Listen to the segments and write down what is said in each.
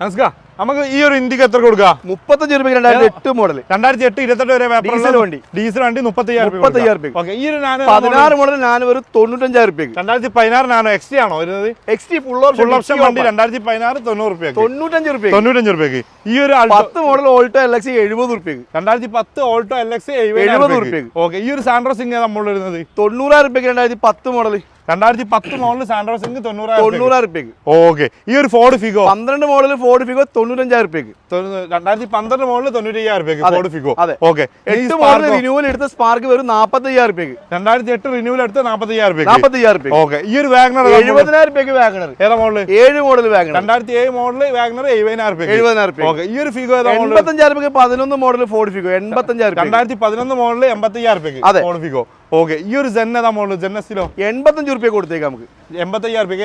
നമസ്കാരം. നമുക്ക് ഈ ഒരു ഇന്ത്യക്ക് എത്ര കൊടുക്കുക? 35 രൂപ 2008 മോഡൽ 2008 28 വരെ ഡീസൽ വണ്ടി 35,000 രൂപ. ഈ ഒരു 16 മോഡൽ ഞാൻ ഒരു 95,000 രൂപ. 2016 നാനോ എക്സ്റ്റി ആണോ വരുന്നത്? എക്സ്റ്റി ഫുൾ ഓപ്ഷൻ വണ്ടി 2016 90 രൂപ 95 രൂപയ്ക്ക്. ഈ ഒരു 10 മോഡൽ ഓൾട്ടോ LX 70 രൂപ. 2010 ഓൾട്ടോ LX 70 രൂപ. ഓക്കെ. ഈ ഒരു സാൻഡ്രോ സിംഗ് നമ്മൾ വരുന്നത് 90,000 രൂപ 2010 മോഡൽ. 2010 മോഡൽ സാൻഡ്രോ സിംഗ് 90,000 രൂപ. ഓക്കെ. ഈ ഒരു Ford Figo 12 model Ford Figo 95,000 രൂപ. 2012 മോഡൽ 95,000 രൂപ Ford Figo. Okay. 8 model renewal എടുത്ത സ്പാർക്ക് വരും 45,000 രൂപ. 2008 റിന്യൂവൽ എടുത്ത 45,000 രൂപ. 45,000 രൂപ. ഓക്കെ. ഈ ഒരു വാഗണർ 70,000 രൂപ വാഗണർ. ഏതാ model? 7 model WagonR. 2007 model WagonR 70,000 രൂപ. 70,000 രൂപ. ഓക്കെ. ഈ ഒരു ഫിഗോ ഏതാ മോഡൽ? 85,000 രൂപ 11 മോഡൽ ഫോർഡ് ഫിഗോ 85,000 രൂപ. 2011 മോഡൽ 85,000 രൂപ ഫോർഡ് ഫിഗോ. ഓക്കെ. ഈ ഒരു ജെൻ ഏതാ മോഡൽ? ജെന്നസിലോ 85 രൂപ കൊടുത്തേക്കാം നമുക്ക്. 85,000 രൂപ.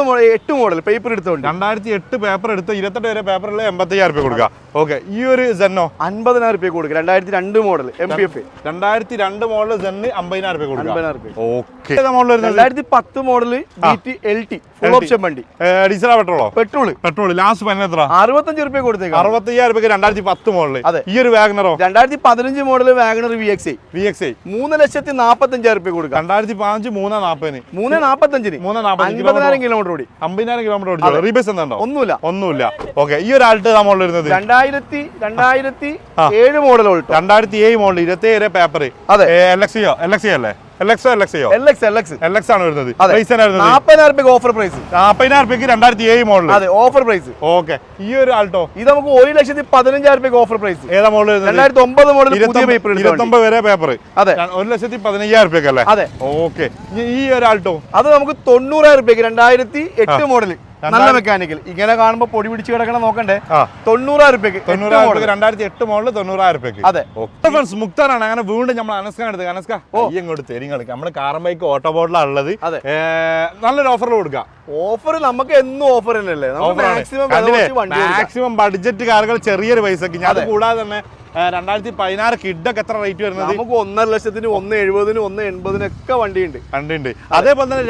മോഡൽ 8 മോഡൽ പേപ്പർ എടുത്തോണ്ട് 2008 പേപ്പർ എടുത്ത് 28 വരെ പേപ്പറുള്ള 85,000 രൂപ കൊടുക്കുക. ഓക്കെ. ഈ ഒരു ജെന്നോ 50,000 രൂപ കൊടുക്കുക. 2002 മോഡൽ MPF 2002 മോഡൽ ജെന്ന് 50,000 രൂപ കൊടുക്കുക. 50,000 രൂപ. ഓക്കെ. ഏതാ മോഡൽ വരുന്നത്? 2010 model GT LT full option വണ്ടി. ഡീസലാ പെട്രോളോ? പെട്രോൾ ലാസ്റ്റ് പതിന് എത്ര? 65 രൂപ കൊടുത്തേക്കാം. 65,000 രൂപ 2010 മോഡൽ. ഈ ഒരു വാഗണറോ? 2015 മോഡൽ വാഗണർ VXI 3,45,000 രൂപ കൊടുക്കാം. 2015 3,40,000 3,45 50,000 കിലോമീറ്റർ ഓടി. 50,000 കിലോമീറ്റർ ഓടിച്ചോ. റീബേസ് എന്താണോ? ഒന്നുമില്ല. ഓക്കെ. ഈ ഒരു ആൾട്ട് മോഡൽ വരുന്നത് 2007 മോഡൽ ഓൾട്ടോ. 2007 മോഡൽ 27 വരെ പേപ്പർ. അതെ. LX അല്ലേ? LX ആണ് വരുന്നത്. 40,000 രൂപ ഓഫർ പ്രൈസ്. 40,000 രൂപയ്ക്ക് 2007 മോഡൽ. അതെ, ഓഫർ പ്രൈസ്. ഓക്കെ. ഈ ഒരു ആൾട്ടോ ഇത് നമുക്ക് 1,15,000 രൂപ ഓഫർ പ്രൈസ്. ഏതാ മോഡൽ? 2009 മോഡൽ പുതിയ പേപ്പർ. 29 വരെ പേപ്പർ. അതെ. 1,15,000 രൂപയ്ക്ക് അല്ലേ? അതെ. ഓക്കെ. ഈ ഒരു ആൾട്ടോ അത് നമുക്ക് 90,000 രൂപയ്ക്ക് 2008 മോഡൽ നല്ല മെക്കാനിക്കൽ. ഇങ്ങനെ കാണുമ്പോ പൊടി പിടിച്ച് കിടക്കണം നോക്കണ്ടേ. 90,000 രൂപയ്ക്ക് 2008 മോഡൽ 90,000 രൂപയ്ക്ക്. അതെ. മുക്താറാണ്. അങ്ങനെ വീണ്ടും നമ്മൾ അനസ്കാൻ എടുത്ത് അനസ്ക ഇങ്ങോട്ട് തരും കളിക്കാം. നമ്മുടെ കാറും ബൈക്ക് ഓട്ടോ ബോർഡിലാണ് ഉള്ളത്. നല്ലൊരു ഓഫറിൽ കൊടുക്കാം. ഓഫർ നമുക്ക് എന്നും ഓഫർ തന്നെയല്ലേ. മാക്സിമം ബഡ്ജറ്റ് കാറുകൾ ചെറിയൊരു പൈസക്ക്. അത് കൂടാതെ തന്നെ 2016 കിഡൊക്കെ എത്ര റേറ്റ് വരുന്നത്? നമുക്ക് 1.5 ലക്ഷത്തിന് 1.70 1.80 ഒക്കെ വണ്ടിയുണ്ട്. അതേപോലെ തന്നെ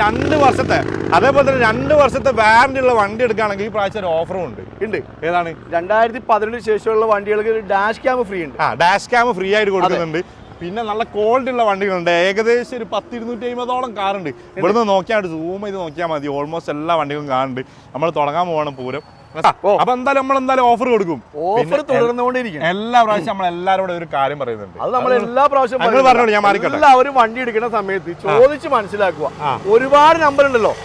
2 വർഷത്തെ വാറന്റി ഉള്ള വണ്ടി എടുക്കുകയാണെങ്കിൽ ഈ പ്രാവശ്യം ഒരു ഓഫറും ഉണ്ട്. ഏതാണ്? 2018 ശേഷമുള്ള വണ്ടികൾക്ക് ഡാഷ് ക്യാം ഫ്രീ ഉണ്ട്. ഡാഷ് ക്യാം ഫ്രീ ആയിട്ട് കൊടുക്കുന്നുണ്ട്. പിന്നെ നല്ല ക്വാളിറ്റി ഉള്ള വണ്ടികളുണ്ട്. ഏകദേശം ഒരു 10-250 കാറുണ്ട്. ഇവിടുന്ന് നോക്കിയാൽ സൂം ചെയ്ത് നോക്കിയാൽ മതി. ഓൾമോസ്റ്റ് എല്ലാ വണ്ടികളും കാണുന്നുണ്ട്. നമ്മൾ തുടങ്ങാൻ പോകണം പൂരം. അപ്പൊ നമ്മളെന്തായാലും ഓഫർ കൊടുക്കും. ഓഫർ തുടർന്നുകൊണ്ടിരിക്കും. എല്ലാ പ്രാവശ്യം നമ്മൾ എല്ലാവരോടും ഒരു കാര്യം പറയുന്നുണ്ട്. അത് നമ്മൾ എല്ലാ പ്രാവശ്യം പറഞ്ഞോളൂ. ഞാൻ മാറിക്കട്ടെ. എല്ലാവരും വണ്ടി എടുക്കുന്ന സമയത്ത് ചോദിച്ച് മനസ്സിലാക്കുക. ഒരുപാട് നമ്പർ ഉണ്ടല്ലോ.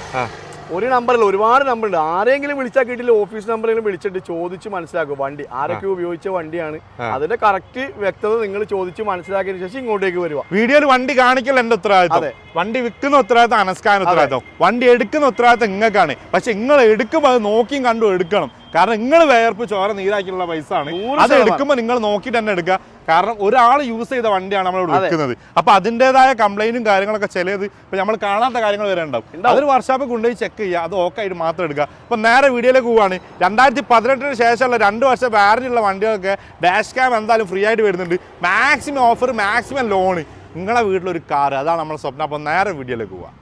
ഒരു നമ്പറല്ല, ഒരുപാട് നമ്പർ ഉണ്ട്. ആരെങ്കിലും വിളിച്ചാൽ കിട്ടില്ല, ഓഫീസ് നമ്പറെങ്കിലും വിളിച്ചിട്ട് ചോദിച്ച് മനസ്സിലാക്കുക. വണ്ടി ആരൊക്കെ ഉപയോഗിച്ച വണ്ടിയാണ്, അതിന്റെ കറക്റ്റ് വ്യക്തത നിങ്ങൾ ചോദിച്ച് മനസ്സിലാക്കിയതിനു ശേഷം ഇങ്ങോട്ടേക്ക് വരിക. വീഡിയോയിൽ വണ്ടി കാണിക്കൽ എന്റെ ഉത്തരവാദിത്വം. വണ്ടി വിൽക്കുന്ന ഉത്തരവാദിത്തം അനസ്കാൻ ഉത്തരവാദിത്തം. വണ്ടി എടുക്കുന്ന ഉത്തരവാദിത്തം നിങ്ങൾക്കാണ്. പക്ഷെ നിങ്ങൾ എടുക്കുമ്പോൾ അത് നോക്കിയും കണ്ടും എടുക്കണം. കാരണം നിങ്ങൾ വേർപ്പ് ചോര നീരാക്കിയുള്ള പൈസ ആണ്. അത് എടുക്കുമ്പോൾ നിങ്ങൾ നോക്കിയിട്ട് തന്നെ എടുക്കുക. കാരണം ഒരാൾ യൂസ് ചെയ്ത വണ്ടിയാണ് നമ്മളിവിടെ എടുക്കുന്നത്. അപ്പൊ അതിൻ്റെതായ കംപ്ലൈന്റും കാര്യങ്ങളൊക്കെ ചിലത് ഇപ്പൊ നമ്മൾ കാണാത്ത കാര്യങ്ങൾ വരെ ഉണ്ടാവും. അതൊരു വർക്ക്ഷോപ്പിൽ കൊണ്ടുപോയി ചെക്ക് ചെയ്യുക. അത് ഓക്കെ ആയിട്ട് മാത്രം എടുക്കുക. അപ്പൊ നേരെ വീഡിയോയിലേക്ക് പോവുകയാണ്. 2018 ശേഷമുള്ള 2 വർഷം വാറന്റി ഉള്ള വണ്ടികളൊക്കെ ഡാഷ് ക്യാം എന്തായാലും ഫ്രീ ആയിട്ട് വരുന്നുണ്ട്. Maximum offer, maximum loan. നിങ്ങളെ വീട്ടിലൊരു കാർ, അതാണ് നമ്മുടെ സ്വപ്നം. അപ്പൊ നേരെ വീഡിയോയിലേക്ക് പോവാം.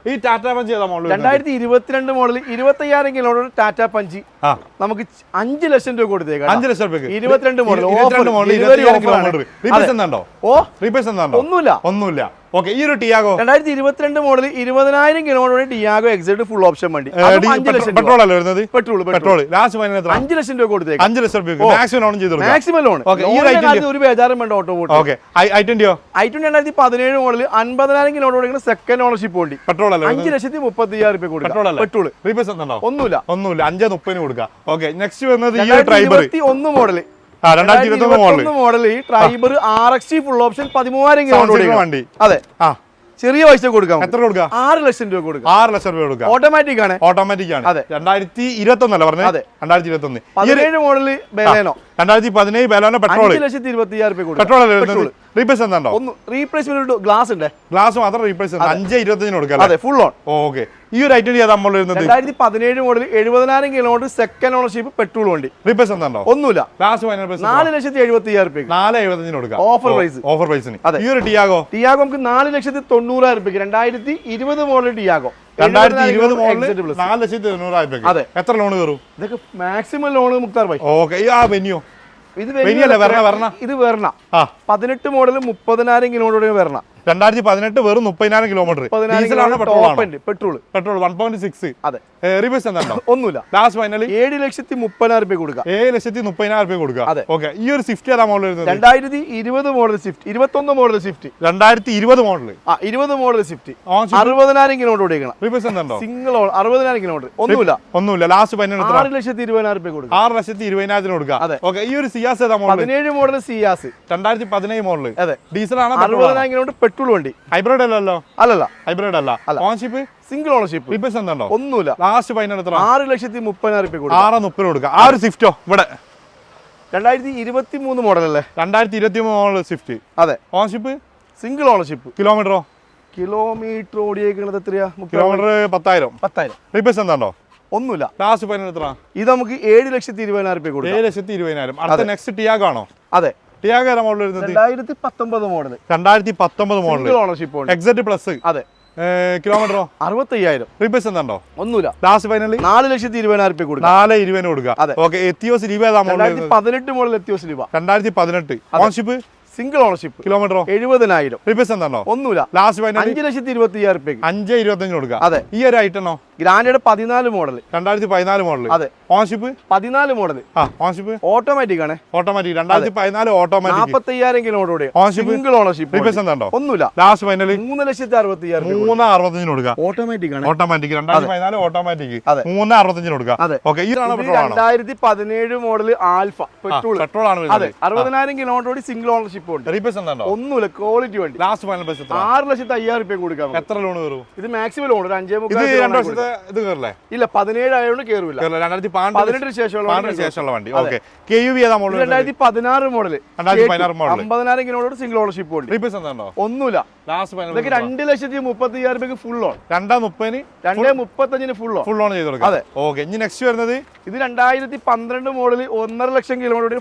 ഈ ടാറ്റ പഞ്ച് ഏതാ model? 2022 model 25,000 kilometre Tata punch നമുക്ക് 5 ലക്ഷം രൂപ കൊടുത്തേക്കാം. 5 ലക്ഷം രൂപ 22 മോഡൽ. ഒന്നുമില്ല. ഓക്കെ. ഈ ഒരു Tiago 2022 model 20,000 kilometre Tiago excite full option വണ്ടി. പെട്രോൾ അല്ലേ വരുന്നത്? പെട്രോൾ. ലാസ്റ്റ് 5 ലക്ഷം രൂപ കൊടുത്തേക്കാം. 5 ലക്ഷം രൂപ മാക്സിമം ലോൺ ചെയ്തു. Maximum loan. ഒരു ബേജാറും വേണ്ട. Auto okay. i20 2017 model 50,000 kilometre second ownership വണ്ടി. പെട്രോൾ അല്ലേ? 5,30,000 രൂപ കൊടുക്കാം. പെട്രോൾ. റീപ്ലേസ് ഉണ്ടോ? ഒന്നുമില്ല. 5,30 കൊടുക്കാം. ഓക്കെ. നെക്സ്റ്റ് വരുന്നത് ഈ ട്രൈബർ 2021 മോഡൽ. 2021 മോഡൽ ഈ tribal RXT full option 13,000 kilometre വണ്ടി. അതെ. ചെറിയ പൈസ കൊടുക്കാം. എത്ര കൊടുക്കാം? 6 ലക്ഷം രൂപ കൊടുക്കാം. 6 ലക്ഷം രൂപ കൊടുക്കാം. ഓട്ടോമാറ്റിക് ആണ്. 2021 അല്ല പറഞ്ഞത്? 2021. 17 മോഡൽ ബലേനോ. 2017 Baleno petrol. 5,20,000 രൂപ കൊടുക്കാം. പെട്രോൾ. റീപ്ലേസ് എന്താണോ? റീപ്ലേസ്മെന്റ് ഗ്ലാസ് ഉണ്ട്. ഗ്ലാസ് മാത്രം റീപ്ലേസ് 5,25 കൊടുക്കാം. അതെ, ഫുൾ ഓൺ. ഓക്കെ. ഈ ഒരു ഐറ്റം ഏതാ നമ്മൾ വരുന്നത്? 2017 model 70,000 kilometre second ownership petrol വണ്ടി. റീപ്ലേസ് എന്താണോ? ഒന്നുമില്ല. ലാസ്റ്റ് 4,70,000 രൂപ. 4,70 കൊടുക്കാം. Offer price. ഓഫർ പ്രൈസിന്. ഈ ഒരു ടിയാഗോ നമുക്ക് 4,90,000 രൂപ. 2020 മോഡൽ ടിയാഗോ 2020 മോഡൽ 4,90,000 അതെ. എത്ര ലോൺ കയറും? ഇതൊക്കെ maximum loan Mukhtar bhai. Okay ആ വെന്യോ ഇത് വെന്യല്ലേ വരണ ഇത് വരണ 18 മോഡൽ 30,000 കിലോമീറ്റർ വരണ. 2018 വെറും 30,000 കിലോമീറ്റർ. ഡീസലാണ് പെട്രോൾ 1.6. അതെ. റിവേഴ്സ് എന്താണോ? ഒന്നുമില്ല. ലാസ്റ്റ് ഫൈനലി 7,30,000 രൂപ കൊടുക്കുക. 7,30,000 കൊടുക്കുക. അതെ. ഓക്കെ ഈ ഒരു സ്വിഫ്റ്റ് ഏതാ മോഡൽ വരുന്നത്? 2020 model Swift. 21 model Swift. 2020 model 20 model Swift. 60,000 kilometre ഓടിക്കണം. റിവേഴ്സ് എന്താണോ? Single 60,000 kilometre. ഒന്നുമില്ല. ലാസ്റ്റ് ഫൈനൽ 6,20,000 രൂപ കൊടുക്കുക. 6,20,000 കൊടുക്കുക. അതെ. ഓക്കെ ഈ ഒരു സിയാസ് ഏതാ മോഡൽ? 17 മോഡൽ സിയാസ്. 2017 മോഡൽ. അതെ. ഡീസലാണ്. 60,000 കിലോമീറ്റർ പെട്രോൾ വണ്ടി. ഹൈബ്രിഡ് അല്ലല്ലോ? അല്ലല്ല, ഹൈബ്രിഡ് അല്ല. ഓൺഷിപ്പ് സിംഗിൾ ഓണർഷിപ്പ്. റിവേഴ്സ് എന്താണോ? ഒന്നുമില്ല. ലാസ്റ്റ് ഫൈനൽ എത്ര? 6,30,000 രൂപ കൊടുക്കുക. 6,30,000 കൊടുക്കുക. ആ ഒരു സ്വിഫ്റ്റോ ഇവിടെ 2023 മോഡൽ അല്ലേ? 2023 മോഡൽ സ്വിഫ്റ്റ്. അതെ. Ownership single ownership. കിലോമീറ്ററോ? കിലോമീറ്റർ ഓടിയേക്കുന്നത് എത്രയാ? കിലോമീറ്റർ 10,000. റിവേഴ്സ് എന്താണോ? ഒന്നുമില്ല. ലാസ്റ്റ് ഫൈനൽ എത്ര? ഇത് നമുക്ക് 7,20,000 രൂപ കൊടുക്കുക. 7,20,000. അടുത്ത നെക്സ്റ്റ് ടിയാഗോ ആണോ? അതെ. ടിയാഗോ ഏതാ മോഡൽ വരുന്നത്? 2019 model. 2019 model. Single ownership. Exact plus. അതെ. കിലോമീറ്ററോ? 65,000. റിവേഴ്സ് എന്താണോ? ഒന്നുമില്ല. ലാസ്റ്റ് ഫൈനലി 4,20,000 രൂപ കൊടുക്കുക. 4,20,000 കൊടുക്കുക. ഓക്കെ എത്തിയോസ് ലീവ് ഏതാ model? 2018 model Etios Liva. 2018. Ownership single ownership. കിലോമീറ്ററോ? 70,000. റിവേഴ്സ് എന്താണോ? ഒന്നുമില്ല. ലാസ്റ്റ് ഫൈനൽ 5,25,000 രൂപ. 5,25 കൊടുക്കുക. അതെ. ഈ ഒരു ഐറ്റണോ? Grand 14 model. 2014 മോഡൽ. അതെ. ഓൺഷിപ്പ് 14 മോഡൽ. ഓൺഷിപ്പ് ഓട്ടോമാറ്റിക് ആണ്. Automatic 2014 automatic. 45,000 കിലോമീറ്റർ ഓടിയ ഓൺഷിപ്പ് സിംഗിൾ ഓണർഷിപ്പ്. റിവേഴ്സ് എന്താണോ? ഒന്നുമില്ല. Last final 3,60,000. 3,65 കൊടുക്കുക. ഓട്ടോമാറ്റിക് ആണ്. Automatic 2014 automatic. അതെ. 3,65 കൊടുക്കുക. അതെ. ഓക്കെ ഈ 2017 മോഡൽ ആൽഫ പെട്രോൾ. പെട്രോൾ ആണ്. അതെ. 60,000 കിലോമീറ്റർ ഓടി സിംഗിൾ ഓണർഷിപ്പ് ഉണ്ട്. റിവേഴ്സ് എന്താണോ? ഒന്നുമില്ല. ക്വാളിറ്റി വണ്ടി. ലാസ്റ്റ് ഫൈനൽ പ്രൈസ് എത്ര? 6,05,000 രൂപ കൊടുക്കാം. എത്ര ലോൺ കയറും? ഇത് മാക്സിമം ലോൺ ഒരു 5.5 ഇത് 2 വർഷത്തെ ഇത് കയറില്ലേ? ഇല്ല, 17 ആയതുകൊണ്ട് കേറില്ല. 2018 ശേഷമുള്ള വണ്ടി. ഓക്കെ KUV ഏതാ model? 2016 model. 2016 model. 50,000 kilometre single ownership ഉണ്ട്. റിവേഴ്സ് എന്താണോ? ഒന്നുമില്ല. ലാസ്റ്റ് ഫൈനൽ ഇതൊക്കെ 2,30,000 രൂപയ്ക്ക് full loan. 2,30,000 2,35 full loan. Full loan ചെയ്ത് കൊടുക്കാം. അതെ. ഓക്കെ ഇനി നെക്സ്റ്റ് വരുന്നത് ഇത് 2012 മോഡൽ 1.5 ലക്ഷം കിലോമീറ്റർ.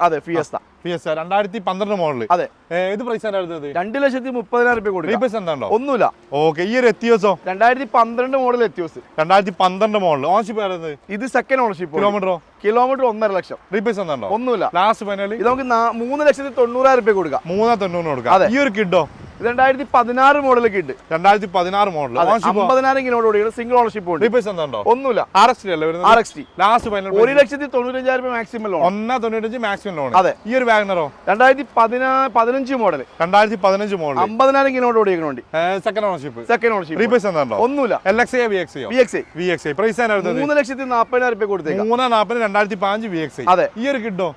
അതെ. Fiesta 2012 model. അതെ. ഏത് പ്രൈസ് ആണ് വരുന്നത്? 2,30,000 രൂപ കൊടുക്കും. റിവേഴ്സ് എന്താണോ? ഒന്നുമില്ല. ഓക്കെ ഈ ഒരു എത്തിയോസോ? 2012 മോഡൽ എത്തിയോസ്. 2012 മോഡൽ. ഓൺഷിപ്പ് വരുന്നത്? ഇത് സെക്കൻഡ് ഓണർഷിപ്പ്. കിലോമീറ്ററോ? കിലോമീറ്റർ 1.5 ലക്ഷം. റിവേഴ്സ് എന്താണോ? ഒന്നുമില്ല. ലാസ്റ്റ് ഫൈനൽ ഇത് നമുക്ക് 3,90,000 രൂപ കൊടുക്കാം. 3,90,000 കൊടുക്കാം. ഈ ഒരു കിഡോ? 2016 മോഡൽ കിഡ്. 2016 മോഡൽ. 50,000 കിലോമീറ്റർ ഓടിക്കുന്ന സിംഗിൾ ഓണർഷിപ്പ് ഉണ്ട്. റിവേഴ്സ് എന്താണോ? ഒന്നുമില്ല. RXT അല്ലേ വരുന്നത്? RXT. ലാസ്റ്റ് ഫൈനൽ 1,95,000 രൂപ മാക്സിമം ലോൺ. 1,95 maximum loan. അതെ. ഈ ഒരു വാഗണറോ? 2015 മോഡൽ. 2015 മോഡൽ. 50,000 കിലോമീറ്റർ ഓടിക്കുന്ന വണ്ടി. Second ownership. Second ownership. Reverse എന്താണോ? ഒന്നുമില്ല. LXI VXI? VXI പ്രൈസ് ആണ് വരുന്നത്? 3,40,000 രൂപ കൊടുത്തേക്കാം. 3,40,000 2015 VXI. അതെ. ഈ ഒരു കിഡോ?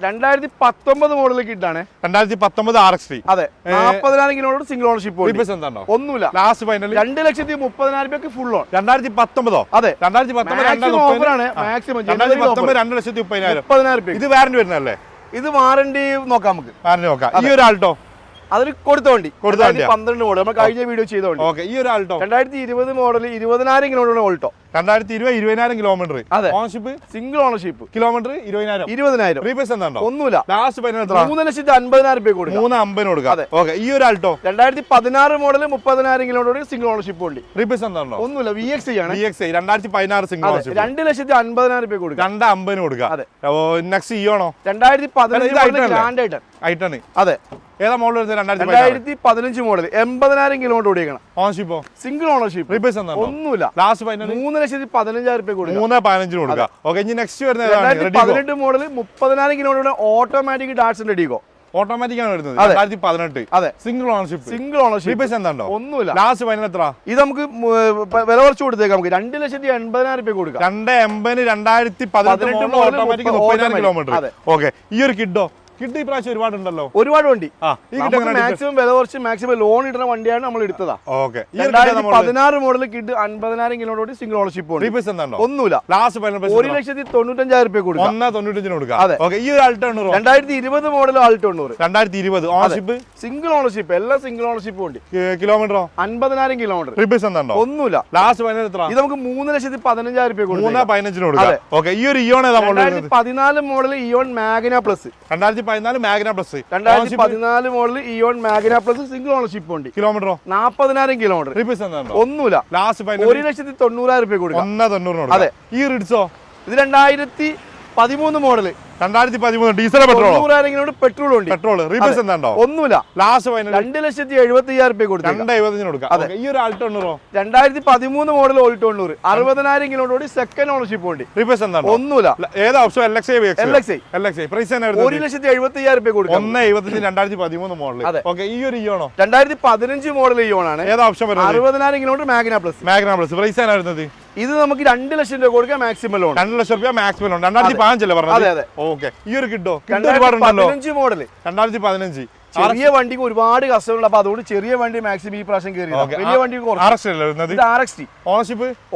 2019 മോഡൽ കിഡാണ്. 2019 RXT. അതെ. 40,000 കിലോമീറ്റർ സിംഗിൾ ഓണർഷിപ്പ്. റിവേഴ്സ് എന്താണോ? ഒന്നുമില്ല. ലാസ്റ്റ് ഫൈനൽ 2,30,000 രൂപയ്ക്ക് ഫുൾ ലോൺ. 2019. അതെ. 2019 ഓഫറാണ്. മാക്സിമം 2,30,000 രൂപ. ഇത് വാറന്റി വരുന്നല്ലേ? ഇത് വാറന്റി നോക്കാം നമുക്ക്. വാറന്റി നോക്കാം. ഈ ഒരു ആൾട്ടോ? അതിൽ കൊടുത്ത വണ്ടി 12 മോഡൽ നമ്മൾ കഴിഞ്ഞ വീഡിയോ ചെയ്ത വണ്ടി. ഓക്കെ ഈ ഒരു Alto? 2020 model 20,000 kilometre Alto. 2020 kilometre. അതെ. Ownership single ownership. Kilometre 20,000. Reverse എന്താണോ? ഒന്നുമില്ല. ലാസ്റ്റ് ഫൈനൽ 3,50,000 രൂപ കൊടുക്കാം. 3,50,000 കൊടുക്കാം. ഓക്കെ ഈ ഒരു Alto? 2016 model 30,000 kilometre single ownership വണ്ടി. റിവേഴ്സ് എന്താണോ? ഒന്നുമില്ല. VXI ആണ്. 2016 സിംഗിൾ ഓണർഷിപ്പ്. 2,50,000 രൂപ കൊടുക്കാം. 2,50,000 കൊടുക്കാം. അതെ. നെക്സ്റ്റ് ഇയോണോ? 2015 ഗ്രാൻഡ് ഐറ്റൺ. അതെ. ഏതാ മോഡൽ വരുന്നത്? 2015 മോഡൽ 80,000 കിലോമീറ്റർ ഓടിക്കണം. ഓണർഷിപ്പോ? Single ownership. റിവേഴ്സ് എന്താണോ? ഒന്നുമില്ല. ലാസ്റ്റ് ഫൈനൽ 3,15,000 രൂപ കൊടുക്കാം. 3,15,000 കൊടുക്കാം. ഓക്കെ ഇനി നെക്സ്റ്റ് വരുന്നത് 2018 മോഡൽ 30,000 കിലോമീറ്റർ ഓട്ടോമാറ്റിക് ഡാറ്റ്സിന്റെ ഡീഗോ. ഓട്ടോമാറ്റിക് ആണ് വരുന്നത്. 2018. അതെ. Single ownership. Single ownership. Reverse എന്താണോ? ഒന്നുമില്ല. ലാസ്റ്റ് ഫൈനൽ എത്ര? ഇത് നമുക്ക് വില കുറച്ച് കൊടുത്തേക്കാം. നമുക്ക് 2,80,000 രൂപ കൊടുക്കാം. 2,80,000 2018 മോഡൽ ഓട്ടോമാറ്റിക് 30,000 കിലോമീറ്റർ. ഓക്കെ ഈ ഒരു കിഡോ? കിഡ് ഈ പ്രാവശ്യം ഒരുപാടുണ്ടല്ലോ. ഒരുപാട് വണ്ടി. മാക്സിമം വില കുറച്ച് മാക്സിമം ലോൺ ഇടുന്ന വണ്ടിയാണ് നമ്മൾ എടുത്തതാ. Okay 2016 model kid 50,000 kilometre single ownership. Reverse എന്താണോ? ഒന്നുമില്ല. ലാസ്റ്റ് ഫൈനൽ 1,95,000 രൂപ കൊടുക്കാം. 1,95,000 കൊടുക്കാം. അതെ. ഓക്കെ ഈ ഒരു Alto? 2020 model Alto 2020. Ownership? Single ownership. എല്ലാം സിംഗിൾ ഓണർഷിപ്പ് ഉണ്ട്. കിലോമീറ്ററോ? 50,000 കിലോമീറ്റർ. റിവേഴ്സ് എന്താണോ? ഒന്നുമില്ല. ലാസ്റ്റ് ഫൈനൽ എത്ര? ഇത് നമുക്ക് 3,15,000 രൂപ കൊടുക്കാം. 3,15,000 കൊടുക്കാം. ഓക്കെ ഈ ഒരു ഇയോൺ ഏതാ model? 2014 model Eon Magna plus. 2014 2014 Magna plus 2014 model Eon Magna plus single ownership ഉണ്ട്. കിലോമീറ്ററോ 40,000 കിലോമീറ്റർ. റീപ്ലേസ് എന്താണോ? ഒന്നുമില്ല. ലാസ്റ്റ് 1,90,000 രൂപ കൊടുക്കാം. 1,90,000. അതെ. ഈ റിഡ്സോ ഇത് 2013 model. 2013 diesel petrol. 90,000 kilometre petrol ഉണ്ട്. പെട്രോൾ റീപ്ലേസ് എന്താണോ? ഒന്നുമില്ല. ലാസ്റ്റ് ഫൈനൽ 2,75,000 രൂപ കൊടുക്കാം. 2,70,000 കൊടുക്കാം. ഈ ഒരു Alto 2013 model Alto 90 60,000 kilometre second ownership ഉണ്ട്. റീപ്ലേസ് എന്താണോ? ഒന്നുമില്ല. ഏതാ ഓപ്ഷൻ? LXI LXI പ്രൈസ് 1,70,000 രൂപ കൊടുക്കാം. 1,70,000 2013 മോഡൽ. ഓക്കെ ഈ ഒരു ഇയോണോ? 2015 മോഡൽ ഇയോൺ ആണ്. ഏതാ ഓപ്ഷൻ വരുന്നത്? 60,000 കിലോമീറ്റർ മാഗ്ന പ്ലസ്. പ്രൈസ് ആണ് വരുന്നത്. ഇത് നമുക്ക് 2 ലക്ഷം രൂപ കൊടുക്കാം മാക്സിമം ലോൺ. 2 ലക്ഷം രൂപ മാക്സിമം ലോൺ. 2015 അല്ലേ പറഞ്ഞത്? അതെ. ഓക്കെ ഈ ഒരു കിട്ടോ? 2015 മോഡൽ. 2015 ചെറിയ വണ്ടിക്ക് ഒരുപാട് കസ്റ്റമർ, അപ്പൊ അതുകൊണ്ട് ചെറിയ വണ്ടി മാക്സിമം ഈ പ്രാവശ്യം കയറി. വലിയ വണ്ടി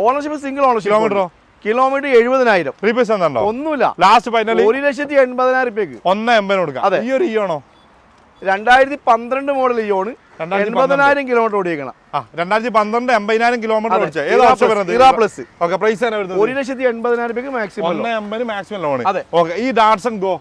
ownership single ownership. Kilometre 70,000. Replace എന്താണോ? ഒന്നുമില്ല. ലാസ്റ്റ് ഫൈനൽ 1,80,000 രൂപയ്ക്ക്. 1,80,000 കൊടുക്കാം. ഈ ഒരു ഇയോണോ? 2012 മോഡൽ ഇയോണ് 80,000 കിലോമീറ്റർ ഓടിയേക്കണം. 2012 80,000 കിലോമീറ്റർ ഓടിച്ച. ഏതാ ഓപ്ഷൻ വരുന്നത്? ഓക്കെ പ്രൈസ് ആണ് വരുന്നത്. 1,80,000 രൂപയ്ക്ക് മാക്സിമം. 1,80,000 maximum loan. അതെ. ഓക്കെ ഈ ഡാറ്റ്സൺ ഗോ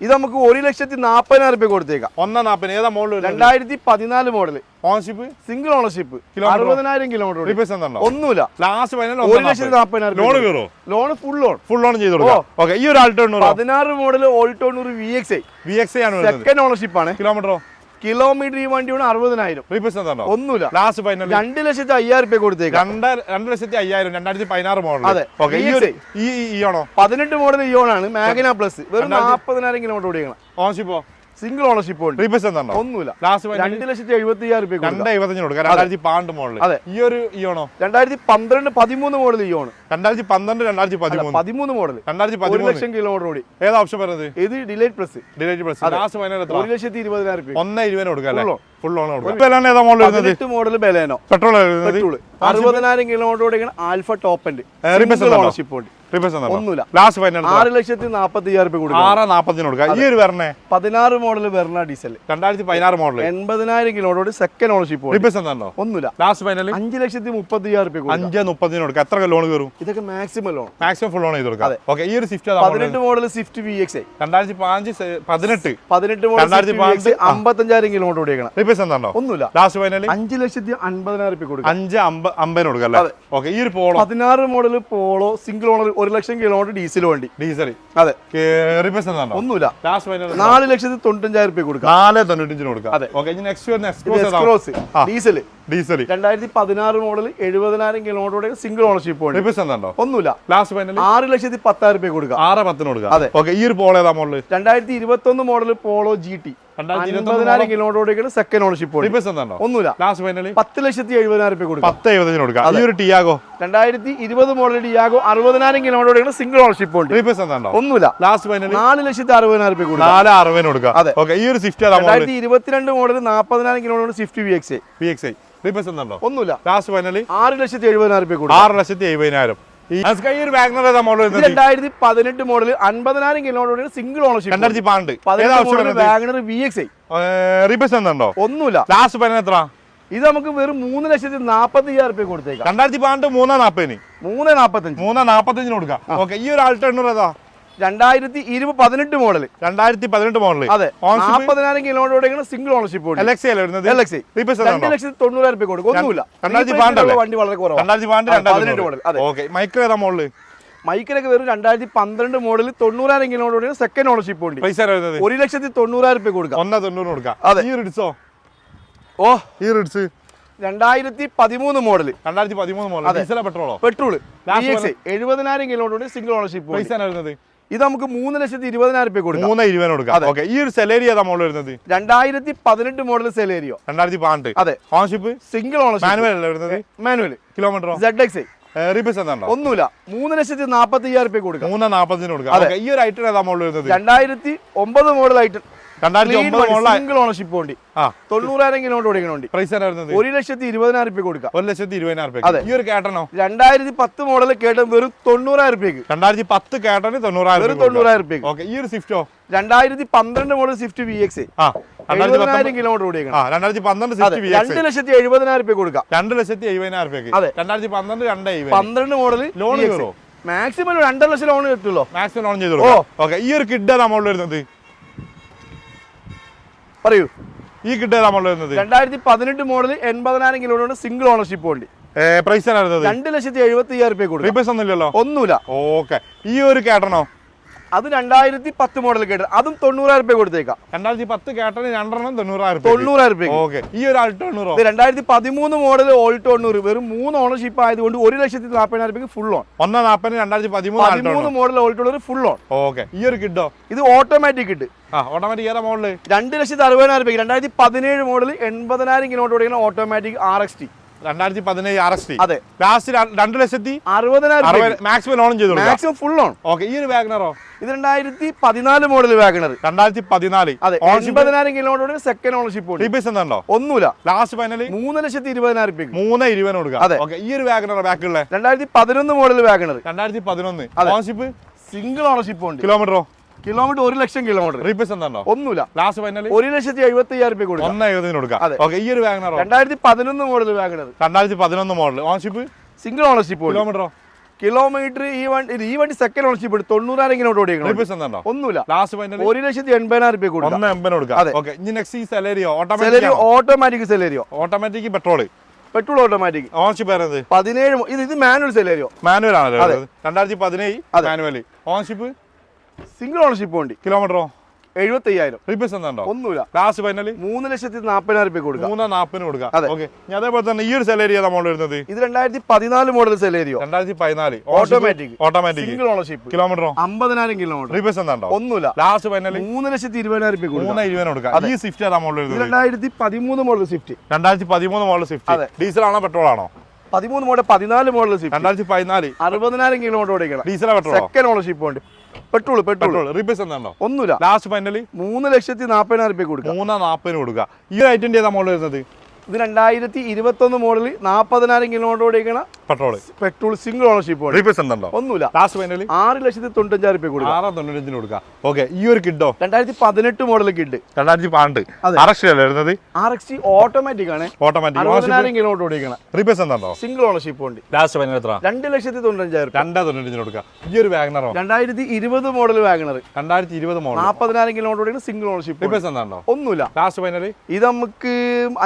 ഇത് നമുക്ക് 1,40,000 രൂപ കൊടുത്തേക്കാം. 1,40,000. ഏതാ model? 2014 model. Ownership single ownership. 60,000 kilometre. Replace എന്താണോ? ഒന്നുമില്ല. ലാസ്റ്റ് ഫൈനൽ 1,40,000 ലോൺ കയറോ? ലോൺ ഫുൾ ലോൺ ചെയ്ത് കൊടുക്കാം. ഓക്കെ ഈ ഒരു ആൾട്ടോ 16 മോഡൽ ഓൾട്ടോ 100 VXI ആണ്. സെക്കൻഡ് ഓണർഷിപ്പ് ആണ്. കിലോമീറ്ററോ? കിലോമീറ്റർ ഈ വണ്ടിയാണ് 60,000. റീപ്ലേസ് എന്താണോ? ഒന്നുമില്ല. ലാസ്റ്റ് ഫൈനൽ 2,05,000 രൂപ കൊടുത്തേക്കാം. 2,05,000 2016 മോഡൽ. അതെ. ഈ ആണോ? 18 മോഡൽ ഇയോൺ ആണ് മാഗ്ന പ്ലസ്. വെറും 40,000 കിലോമീറ്റർ ഓടിക്കണം. ഓണർഷിപ്പോ? സിംഗിൾ ഓണർഷിപ്പ് ഉണ്ട്. റീപ്ലേസ് എന്താണോ? ഒന്നുമില്ല. ലാസ്റ്റ് 2,70,000 രൂപ 2,70,000 കൊടുക്കാം. 2012 മോഡൽ. അതെ. ഈ ഒരു ഇയോണോ? 2013 മോഡൽ ഇയോൺ. 2012 2013 മോഡൽ. 1 ലക്ഷം കിലോമീറ്റർ ഓടി. ഏതാ ഓപ്ഷൻ വരുന്നത്? ഇത് ഡിലൈറ്റ് പ്ലസ്. ലാസ്റ്റ് ഫൈനൽ 1,20,000 രൂപ. 1,20,000 കൊടുക്കാം. ഫുൾ ലോൺ കൊടുക്കാം. ഏതാ മോഡൽ വരുന്നത്? 18 മോഡൽ ബെലേനോ. പെട്രോൾ 60,000 കിലോമീറ്റർ ഓടിക്കണം. ആൽഫ ടോപ്പ് ഉണ്ട്. ഓണർഷിപ്പ് ഉണ്ട്. ഒന്നുമില്ല. ലാസ്റ്റ് ഫൈനൽ 6,40,000 രൂപ കൊടുക്കാം. 6,40,000 കൊടുക്കാം. ഈ ഒരു വരണേ 16 model Verna diesel. 2016 model. 80,000 kilometre second ownership. Replace എന്താണോ? ഒന്നുമില്ല. ലാസ്റ്റ് ഫൈനൽ 5,30,000 രൂപ കൊടുക്കാം. 5,30,000 കൊടുക്കാം. എത്ര ലോൺ കയറും? ഇതൊക്കെ maximum loan. Maximum full loan ചെയ്ത് കൊടുക്കാം. ഓക്കെ ഈ ഒരു Swift 18 model Swift VXI. 2018 model 55,000 kilometre ഓടിക്കണം. റീപ്ലേസ് എന്താണോ? ഒന്നുമില്ല. ലാസ്റ്റ് ഫൈനൽ 5,50,000 രൂപ കൊടുക്കാം. 5,50,000 കൊടുക്കാം അല്ലേ? ഓക്കെ ഈ ഒരു Polo 16 model Polo single owner 1 ലക്ഷം കിലോമീറ്റർ ഡീസൽ വണ്ടി. ഡീസൽ. അതെ. റീപ്ലേസ് എന്താണോ? ഒന്നുമില്ല. ലാസ്റ്റ് ഫൈനൽ 4,95,000 രൂപ കൊടുക്കാം. 4,95,000 കൊടുക്കാം. അതെ. ഓക്കെ ഇനി നെക്സ്റ്റ് വരുന്ന S Cross diesel. 2016 model 70,000 kilometre single ownership ഉണ്ട്. റീപ്ലേസ് എന്താണോ? ഒന്നുമില്ല. ലാസ്റ്റ് ഫൈനൽ 6,10,000 രൂപ കൊടുക്കാം. 6,10,000 കൊടുക്കാം. അതെ. ഓക്കെ ഈ ഒരു പോളോ ഏതാ model? 2021 model Polo GT. 50,000 kilometre second ownership ഉണ്ട്. റീപ്ലേസ് എന്താണോ? ഒന്നുമില്ല. ലാസ്റ്റ് ഫൈനൽ 10,70,000 രൂപ കൊടുക്കാം. 10,70,000 കൊടുക്കാം. ഈ ഒരു Tiago 2020 model Tiago 60,000 kilometre single ownership ഉണ്ട്. റീപ്ലേസ് എന്താണോ? ഒന്നുമില്ല. ലാസ്റ്റ് ഫൈനൽ 4,60,000 രൂപ കൊടുക്കാം. 4,60,000 കൊടുക്കാം. അതെ. ഓക്കെ ഈ ഒരു Swift 2022 model 40,000 kilometre Swift VXI. Replace എന്താണോ? ഒന്നുമില്ല. ലാസ്റ്റ് ഫൈനൽ 6,70,000 രൂപ കൊടുക്കാം. 6,70,000. ഈ ഒരു വാഗ്നർ ഏതാ model? 2018 model 50,000 kilometre single ownership. 2012 WagonR VXI. Replace എന്താണോ? ഒന്നുമില്ല. ലാസ്റ്റ് ഫൈനൽ എത്ര? ഇത് നമുക്ക് വെറും 3,40,000 രൂപ കൊടുത്തേക്കാം. 2012 3,40,000. 3,45 കൊടുക്കാം. ഓക്കെ ഈ ഒരു ആൾട്ടോ ഏതാ? 2018 മോഡൽ. 2018 മോഡൽ. അതെ. 40,000 കിലോമീറ്റർ സിംഗിൾ ഓണർഷിപ്പ്. LXI അല്ലേ വരുന്നത്? LXI. 2,90,000 രൂപ കൊടുക്കും. ഒന്നുമില്ല. 2012 വണ്ടി വളരെ കുറവാണ്. 2018 മോഡൽ. ഓക്കെ മൈക്രോ ഏതാ മോഡൽ? മൈക്കിനൊക്കെ വെറും 2012 മോഡൽ 90,000 കിലോമീറ്റർ സെക്കൻഡ് ഓണർഷിപ്പ് ഉണ്ട്. പൈസ 1,90,000 രൂപ കൊടുക്കാം. 1,90,000 കൊടുക്കാം. അതെ. ഈ റിഡ്സോ? ഓ ഈ റിഡ്സ് 2013 മോഡൽ. 2013 മോഡൽ. ഡീസലോ പെട്രോളോ? പെട്രോൾ. 70,000 kilometre single ownership. പൈസ വരുന്നത്? ഇത് നമുക്ക് 3,20,000 രൂപ കൊടുക്കാം. 3,20,000 കൊടുക്കാം. ഓക്കെ ഈ ഒരു സെലേരിയോ ഏതാ മോഡൽ വരുന്നത്? 2018 മോഡൽ സെലേരിയോ. 2012. അതെ. Ownership single ownership. മാനുവൽ അല്ലേ വരുന്നത്? മാനുവൽ. കിലോമീറ്ററോ? ZXI. റീപ്ലേസ് എന്താണോ? ഒന്നുമില്ല. 3,40,000 രൂപ കൊടുക്കാം. 3,40,000 കൊടുക്കാം. ഈ ഒരു ഐറ്റം ഏതാ മോഡൽ വരുന്നത്? 2009 model item. 2009 model single ownership ഉണ്ട്. 90,000 കിലോമീറ്റർ ഓടിക്കുന്നുണ്ട്. പ്രൈസ് വരുന്നത്? 1,20,000 രൂപ കൊടുക്കാം. 1,20,000 രൂപ. അതെ. ഈ ഒരു കേട്ടനോ? 2010 മോഡൽ കേട്ടൻ വെറും 90,000 രൂപയ്ക്ക്. 2010 കേട്ടന് 90,000 വെറും 90,000 രൂപയ്ക്ക്. ഓക്കെ ഈ ഒരു സ്വിഫ്റ്റോ? 2012 മോഡൽ സ്വിഫ്റ്റ് VXI. 70,000 കിലോമീറ്റർ ഓടിക്കണം. 2012 സ്വിഫ്റ്റ് VXI. 2,70,000 രൂപ കൊടുക്കാം. 2,70,000 രൂപയ്ക്ക്. അതെ. 2012 2,70,000. 12 മോഡൽ ലോൺ കയറോ? മാക്സിമം 2.5 ലക്ഷം ലോൺ കിട്ടുമല്ലോ. മാക്സിമം ലോൺ ചെയ്തോളൂ. ഓക്കെ ഈ ഒരു കിഡ് ഏതാ മോഡൽ വരുന്നത്? പറയൂ. ഈ കിട്ടിയ നമ്മൾ വരുന്നത് 2018 മോഡൽ 80,000 കിലോമീറ്റർ സിംഗിൾ ഓണർഷിപ്പ് വണ്ടി. പ്രൈസ് 2,70,75,000 കൊടുക്കും. റീപ്ലേസ് ഒന്നുമില്ലല്ലോ? ഒന്നുമില്ല. ഓക്കെ. ഈ ഒരു കേട്ടണോ? അത് 2010 മോഡൽ കേട്ടത്, അതും 90,000 കൊടുത്തേക്കാം. 2010 കേട്ടന് 2 90,000. 90,000. ഓക്കെ. ഈ ഒരു ആൾട്ടോ 2013 മോഡൽ ഓൾട്ടോ 100 വെറും 3 ഓണർഷിപ്പ് ആയതുകൊണ്ട് 1,40,40,000 full on. 1,40,000 2013 model Alto full on. Okay. ഈ ഒരു കിഡോ? ഇത് ഓട്ടോമാറ്റിക് കിഡ്. ഓട്ടോമാറ്റിക് ഏതാ മോഡല്? 2,60,000. 2017 മോഡൽ 80,000 കിലോമീറ്റർ ഓടിക്കുന്ന ഓട്ടോമാറ്റിക് RXT. 2017 RXT. അതെ. ലാസ്റ്റ് 2,60,000 മാക്സിമം ലോൺ ചെയ്തു. Maximum full on. ഓക്കെ. ഈ ഒരു വാഗണറോ? ഇത് 2014 മോഡൽ വാഗണർ. 2014. അതെ. 80,000 കിലോമീറ്റർ സെക്കൻഡ് ഓണർഷിപ്പ്. റീപ്ലേസ് ഉണ്ടോ? ഒന്നുമില്ല. Last final 3,20,000. 3,20,000 കൊടുക്കാം. അതെ. ഓക്കെ. ഈ ഒരു വാഗണർ ബാക്കിയുള്ള 2011 model WagonR. 2011. Ownership single ownership ഉണ്ട്. കിലോമീറ്ററോ? Kilometre 1,00,000 kilometre. റീപ്ലേസ് ഉണ്ടോ? ഒന്നുമില്ല. ലാസ്റ്റ് ഫൈനൽ 1,70,75,000 കൊടുക്കാം. 1,70,000 കൊടുക്കാം. ഓക്കെ. ഈ ഒരു വാഗണറോ? 2011 model WagonR. 2011 model. Ownership single ownership. കിലോമീറ്ററോ? കിലോമീറ്റർ ഈ വണ്ടി സെക്കൻഡ് ഓണർഷിപ്പ് 90,000 കിലോമീറ്റർ ഓടിക്കണം. റീപ്ലേസ് ഉണ്ടോ? ഒന്നുമില്ല. ലാസ്റ്റ് ഫൈനൽ 1,80,000 കൊടുക്കാം. 1,80,000 കൊടുക്കാം. അതെ. ഓക്കെ. ഇനി നെക്സ്റ്റ് ഈ Celerio? Automatic Celerio. Automatic petrol automatic. Ownership വരുന്നത് 17. ഇത് മാനുവൽ സെലേരിയോ. മാനുവൽ ആണല്ലോ. 2017 മാനുവൽ. ഓണർഷിപ്പ് സിംഗിൾ ഓണർഷിപ്പ് വണ്ടി. കിലോമീറ്ററോ? 75,000. റീപ്ലേസ് ഉണ്ടോ? ഒന്നുമില്ല. ലാസ്റ്റ് ഫൈനൽ 3,40,000 കൊടുക്കാം. 3,40,000 കൊടുക്കാം. ഓക്കെ. അതേപോലെ തന്നെ ഈ ഒരു സെലേരിയോ നമ്മൾ വരുന്നത് ഇത് 2014 model Celerio. 2014 automatic single ownership. കിലോമീറ്ററോ? 50,000 കിലോമീറ്റർ. റീപ്ലേസ് ഉണ്ടോ? ഒന്നുമില്ല. ലാസ്റ്റ് ഫൈനൽ 3,20,000 കൊടുക്കാം. 3,20,000 കൊടുക്കാം. ഈ സ്വിഫ്റ്റ് നമ്മൾ വരുന്നത് 2013 model Swift. 2013 model Swift. Diesel ആണോ പെട്രോൾ ആണോ? 13 മോഡൽ 14 മോഡൽ സ്വിഫ്റ്റ്. 2014 60,000 കിലോമീറ്റർ ഓടിക്കണം. ഡീസൽ പെട്രോൾ സെക്കൻഡ് ഓണർഷിപ്പ് ഉണ്ട്. പെട്രോൾ റീപ്ലേസ് ഉണ്ടോ? ഒന്നുമില്ല. ലാസ്റ്റ് ഫൈനൽ 3,40,000 കൊടുക്കാം. 3,40,000 കൊടുക്കുക. ഈ ഒരു ഐറ്റം ഏതാ മോഡൽ വരുന്നത്? ഇത് 2021 മോഡൽ 40,000 കിലോമീറ്റർ ഓടിക്കണം. Petrol single ownership. റീപ്ലേസ് ഉണ്ടോ? ഒന്നുമില്ല. ലാസ്റ്റ് ഫൈനൽ 6,95,000 കൊടുക്കാം. 6,95,000 കൊടുക്കുക. ഓക്കെ. ഈ ഒരു കിഡോ? 2018 മോഡൽ കിഡ്. 2012 വരുന്നത്. RXT ഓട്ടോമാറ്റിക് ആണ്. ഓട്ടോമാറ്റിക് 60,000 കിലോമീറ്റർ ഓടിക്കണം. റീപ്ലേസ് ഉണ്ടോ? സിംഗിൾ ഓണർഷിപ്പ് ഉണ്ട്. ലാസ്റ്റ് ഫൈനൽ എത്ര? 2,95,000. 2,95,000 കൊടുക്കുക. ഈ ഒരു വാഗണറോ? 2020 മോഡൽ വാഗണർ. 2020 മോഡൽ 40,000 കിലോമീറ്റർ ഓടിക്കണം. Single ownership. റീപ്ലേസ് ഉണ്ടോ? ഒന്നുമില്ല. ലാസ്റ്റ് ഫൈനൽ ഇത് നമുക്ക്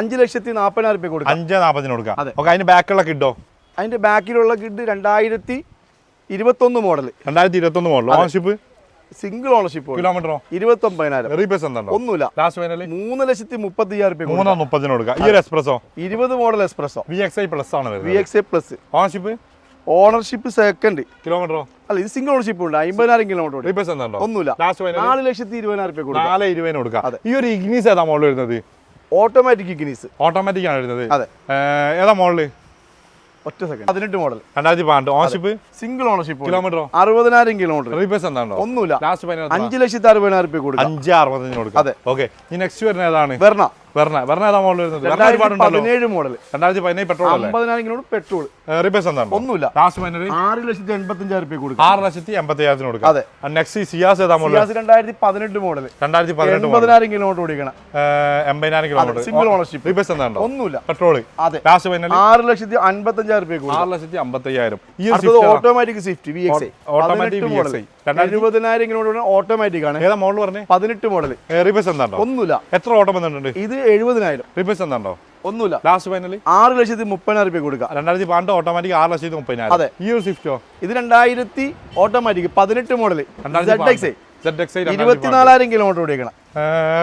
5,40,000 കൊടുക്കാം. 5,40,000 കൊടുക്കാം. ഓക്കെ. അതിന് ബാക്കുള്ള കിഡോ? അതിന്റെ ബാക്കിലുള്ള Kwid 2021 model. 2021 model. Ownership single ownership. കിലോമീറ്ററോ? 29,000. റീപ്ലേസ് ഉണ്ടോ? ഒന്നുമില്ല. Last final 3,30,000. 3,30,000 കൊടുക്കാം. ഈ ഒരു S Presso? 20 model S Presso. VXI plus ആണ് വരുന്നത്. VXI plus. Ownership second. കിലോമീറ്ററോ? അല്ല, ഇത് സിംഗിൾ ഓണർഷിപ്പ് ഉണ്ട്. 50,000 കിലോമീറ്റർ. റീപ്ലേസ് ഉണ്ടോ? ഒന്നുമില്ല. ലാസ്റ്റ് ഫൈനൽ 4,20,000 കൊടുക്കാം. 4,20,000 കൊടുക്കാം. ഈ ഒരു ഇഗ്നീസ് ഏതാ മോഡൽ വരുന്നത്? Automatic ignis. ഓട്ടോമാറ്റിക് ആണ് വരുന്നത്. അതെ. ഏതാ മോഡല്? ഒറ്റ second. 18 model. 2012. Ownership single ownership. കിലോമീറ്ററോ? 60,000 കിലോമീറ്റർ. റീപ്ലേസ് ഉണ്ടോ? ഒന്നുമില്ല. ലാസ്റ്റ് ഫൈനൽ 5,60,000 കൊടുക്കാം. 5,60,000 കൊടുക്കാം. അതെ. ഓക്കെ. ഈ നെക്സ്റ്റ് വരുന്ന ഏതാണ്? വെർണ ഏതാ മോഡൽ വരുന്നത്? 2017 മോഡൽ. 2017 പെട്രോൾ അല്ലേ? 50,000 കിലോമീറ്റർ പെട്രോൾ. റീപ്ലേസ് ഉണ്ടോ? ഒന്നുമില്ല. ലാസ്റ്റ് ഫൈനൽ 6,85,000 കൊടുക്കാം. 6,85,000 കൊടുക്കാം. അതെ. നെക്സ്റ്റ് സിയാസ് ഏതാ മോഡൽ? 2018 മോഡൽ. 2018 80,000 കിലോമീറ്റർ ഓടിക്കണം. 80,000 കിലോമീറ്റർ. Single ownership. റീപ്ലേസ് ഉണ്ടോ? ഒന്നുമില്ല. പെട്രോൾ. അതെ. ലാസ്റ്റ് ഫൈനൽ 6,55,000 കൊടുക്കാം. 6,55,000. ഈ automatic Swift VXI. Automatic VXI. 70,000 kilometre automatic ആണ്. ഏതാ മോഡൽ പറഞ്ഞേ? 18 മോഡൽ. റീപ്ലേസ് ഉണ്ടോ? ഒന്നുമില്ല. എത്ര ഓട്ടം വന്നിട്ടുണ്ട്? ഇത് 70,000. റീപ്ലേസ് ഉണ്ടോ? ഒന്നുമില്ല. ലാസ്റ്റ് ഫൈനൽ 6,30,000 കൊടുക്കാം. 2012 ഓട്ടോമാറ്റിക് 6,30,000. അതെ. ഈ ഒരു സ്വിഫ്റ്റോ? ഇത് 2000 ഓട്ടോമാറ്റിക് 18 മോഡൽ. ZXI. 24,000 കിലോമീറ്റർ ഓടിക്കണം.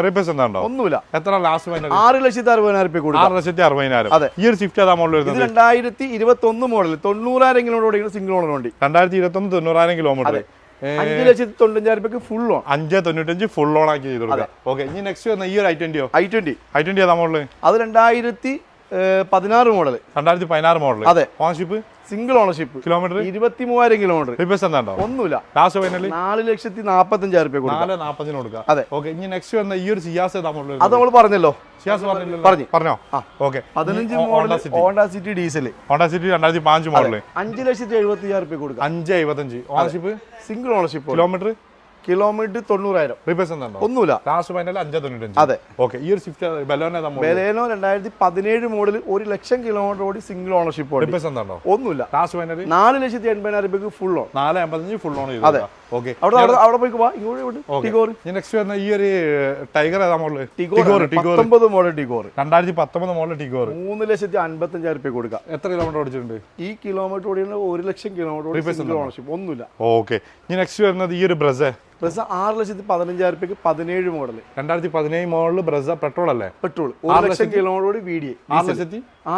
റീപ്ലേസ് ഉണ്ടോ? ഒന്നുമില്ല. എത്ര ലാസ്റ്റ് ഫൈനൽ? 6,60,000 കൊടുക്കാം. 6,60,000. അതെ. ഈ ഒരു സ്വിഫ്റ്റ് ഏതാ മോഡൽ ഇത് വരുന്നത്? 2021 മോഡൽ 90,000 കിലോമീറ്റർ ഓടിക്കുന്ന സിംഗിൾ ഓണർ വണ്ടി. 2021 90,000 kilometre. 5,95,000 full on. 5,95 full on ആക്കി ചെയ്ത് കൊടുക്കാം. ഓക്കെ. ഇനി നെക്സ്റ്റ് വരുന്ന ഈ ഒരു i20. i20 ഏതാ മോഡൽ? അത് 2016 മോഡൽ. 2016 മോഡൽ. അതെ. Ownership single ownership. Kilometre 23,000 kilometre. Replace ഉണ്ടോ? ഒന്നുമില്ല. ലാസ്റ്റ് ഫൈനൽ 4,45,000 കൊടുക്കാം. 4,40,000 കൊടുക്കാം. അതെ. ഓക്കെ. ഇനി നെക്സ്റ്റ് വരുന്ന ഈ ഒരു സിയാസ് ഏതാ മോഡൽ? അത് നമ്മൾ പറഞ്ഞല്ലോ. സിയാസ് പറഞ്ഞോ? Okay. 15 model Honda city diesel. Honda city 2005 model. 5,70,000 കൊടുക്കാം. 5,75. Ownership single ownership. Kilometre kilometre 90,000. Replace ഉണ്ടോ? ഒന്നുമില്ല. Last final 595. അതെ. ഓക്കെ. ഈ ഒരു സ്വിഫ്റ്റ് ബലോനോ 2017 മോഡൽ 1,00,000 കിലോമീറ്റർ ഓടി സിംഗിൾ ഓണർഷിപ്പ് ഓടി. റീപ്ലേസ് ഉണ്ടോ? ഒന്നുമില്ല. ലാസ്റ്റ് ഫൈനൽ 4,80,000 രൂപയ്ക്ക് ഫുൾ ഓൺ. 455 ഫുൾ ഓൺ ചെയ്തു. അതെ. ഓക്കെ. അവിടെ പോയി വാ, ഇങ്ങോട്ട് ടിഗോർ. നെക്സ്റ്റ് വരുന്ന ഈ ഒരു ടൈഗർ ഏതാ model? Tigor 19 model Tigor. 2019 model Tigor. 3,55,000 രൂപ കൊടുക്കാം. എത്ര കിലോമീറ്റർ ഓടിച്ചിട്ടുണ്ട്? ഈ കിലോമീറ്റർ ഓടിയാണ് 1,00,000 കിലോമീറ്റർ സിംഗിൾ ഓണർഷിപ്പ്. ഒന്നുമില്ല. ഓക്കെ. ഇനി നെക്സ്റ്റ് വരുന്നത് ഈ ഒരു ബ്രസ. ബ്രസ 6,15,000 രൂപയ്ക്ക് 17 മോഡൽ. 2017 മോഡൽ ബ്രസ പെട്രോൾ അല്ലേ? Petrol 1,00,000 kilometre VDI.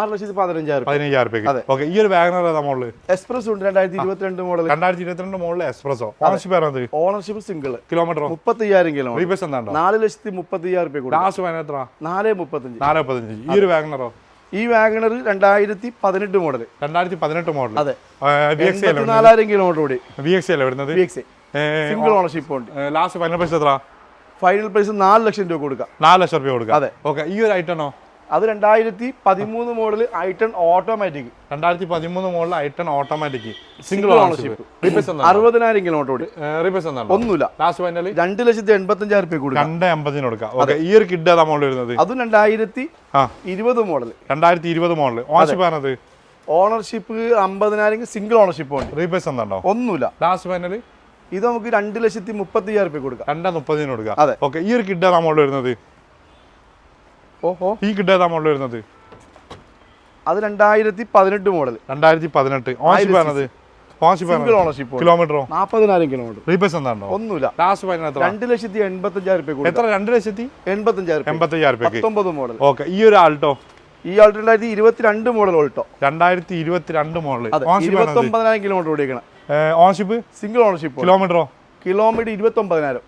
6,15,000 രൂപയ്ക്ക്. ഓക്കെ. ഈ ഒരു വാഗണർ ഏതാ മോഡൽ? എക്സ്പ്രസ് ഉണ്ട് 2022 മോഡൽ. 2022 model espresso. ഓണർഷിപ്പ് ആണത്? Ownership single. Kilometre 35,000 kilometre. Replace എന്താണോ? 4,35,000 രൂപ കൊടുക്കും. ലാസ്റ്റ് ഫൈനൽ എത്ര? 4,35. 4,35. ഈ ഒരു വാഗണറോ? ഈ വാഗണർ 2018 മോഡൽ. 2018 മോഡൽ. അതെ. 84,000 കിലോമീറ്റർ ഓടി. VXA അല്ലേ വരുന്നത്? VXA സിംഗിൾ ഓണർഷിപ്പ് ഉണ്ട്. ലാസ്റ്റ് ഫൈനൽ പ്രൈസ് എത്ര? ഫൈനൽ പ്രൈസ് 4,00,000 രൂപ കൊടുക്കാം. 4,00,000 രൂപ കൊടുക്കാം. അതെ. ഓക്കെ. ഈ ഒരു ഐറ്റണോ? അത് 2013 model ഐട്ടൺ automatic. 2013 model ഐട്ടൺ automatic single ownership. 60,000 kilometre ഓടി. റീപ്ലേസ് എന്താ? ഒന്നുമില്ല. ലാസ്റ്റ് ഫൈനൽ 2,85,000 രൂപ കൊടുക്കാം. 2,50 കൊടുക്കാം. ഓക്കെ. ഈ ഒരു കിഡ് ഏതാ മോഡൽ വരുന്നത്? അതും 2020 മോഡൽ. 2020 മോഡൽ. ഓണർഷിപ്പ് ആണത്? ഓണർഷിപ്പ് 50,000 സിംഗിൾ ഓണർഷിപ്പ് ഉണ്ട്. റീപ്ലേസ് എന്താ? ഒന്നുമില്ല. ലാസ്റ്റ് ഫൈനൽ ഇത് നമുക്ക് 2,30,000 രൂപ കൊടുക്കാം. 2,30 കൊടുക്കാം. അതെ. ഓക്കെ. ഈ ഒരു കിഡ് ഏതാ മോഡൽ വരുന്നത്? ഓഹോ. ഈ കിഡ് ഏതാ മോഡൽ വരുന്നത്? അത് 2018 മോഡൽ. 2018. ഓണർഷിപ്പ് ആണത്? Single ownership. കിലോമീറ്ററോ? 40,000 കിലോമീറ്റർ. റീപ്ലേസ് എന്താ? ഒന്നുമില്ല. ലാസ്റ്റ് ഫൈനൽ എത്ര? 2,85,000 രൂപ. എത്ര? 2,85,000 രൂപ. 19 മോഡൽ. ഓക്കെ. ഈ ഒരു ആൾട്ടോ? ഈ Alto 2022 model Alto. 2022 model. 29,000 kilometre ഓടിക്കണം. ഓണർഷിപ്പ്? Single ownership. കിലോമീറ്ററോ? കിലോമീറ്റർ 29,000.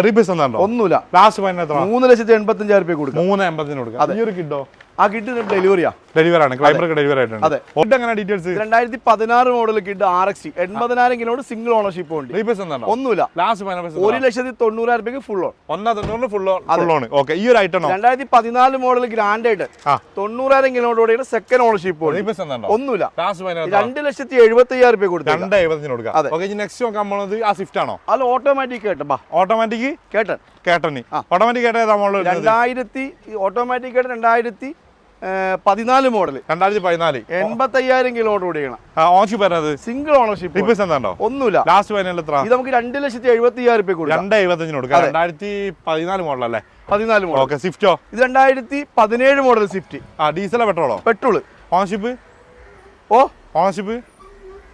റീപ്ലേസ് എന്താ? ഒന്നുമില്ല. ലാസ്റ്റ് ഫൈനൽ എത്ര? 3,85,000 രൂപ കൊടുക്കാം. 3,80 കൊടുക്കാം. ഈ ഒരു കിഡോ? ആ കിഡ് ഡെലിവറിയാ. ഡെലിവറി ആണ്. ക്ലൈമർ ഡെലിവറി ആയിട്ടുണ്ട്. അതെ. കിഡ് എങ്ങനെ details? 2016 model kid RX 80,000 kilometre single ownership ഉണ്ട്. റീപ്ലേസ് എന്താ? ഒന്നുമില്ല. ലാസ്റ്റ് ഫൈനൽ 1,90,000 രൂപയ്ക്ക് full on. 1,90,000 full on. Okay. ഈ ഒരു ഐറ്റം 2014 മോഡൽ ഗ്രാൻഡ് ആയിട്ട് 90,000 കിലോമീറ്റർ ഓടിയുടെ സെക്കൻഡ് ഓണർഷിപ്പ് ഉണ്ട്. റീപ്ലേസ് എന്താ? ഒന്നുമില്ല. ലാസ്റ്റ് ഫൈനൽ 2,70,000 രൂപ കൊടുത്തു. 2,70 കൊടുക്കാം. ഓക്കെ. ഇനി നെക്സ്റ്റ് നോക്കാൻ പോകുന്നത് ആ സ്വിഫ്റ്റ് ആണോ? അല്ല, ഓട്ടോമാറ്റിക് കേട്ടോ. ഓട്ടോമാറ്റിക് കേട്ടൻ. ഓട്ടോമാറ്റിക് കേട്ട ഏതാ model? 2000 automatic K ten 2014 model. 2014. 85,000 kilometre ഓടിക്കണം. ഓണർഷിപ്പ് വരുന്നത്? Single ownership. റീപ്ലേസ് എന്താ? ഒന്നുമില്ല. ലാസ്റ്റ് ഫൈനൽ എത്ര? ഇത് നമുക്ക് 2,70,000 രൂപ കൊടുക്കാം. 2,75 കൊടുക്കാം. 2014 മോഡൽ അല്ലേ? 14 മോഡൽ. ഓക്കെ. സ്വിഫ്റ്റോ? ഇത് 2017 മോഡൽ സ്വിഫ്റ്റ്. ഡീസലോ പെട്രോളോ? പെട്രോൾ. ഓണർഷിപ്പ്? ഓണർഷിപ്പ്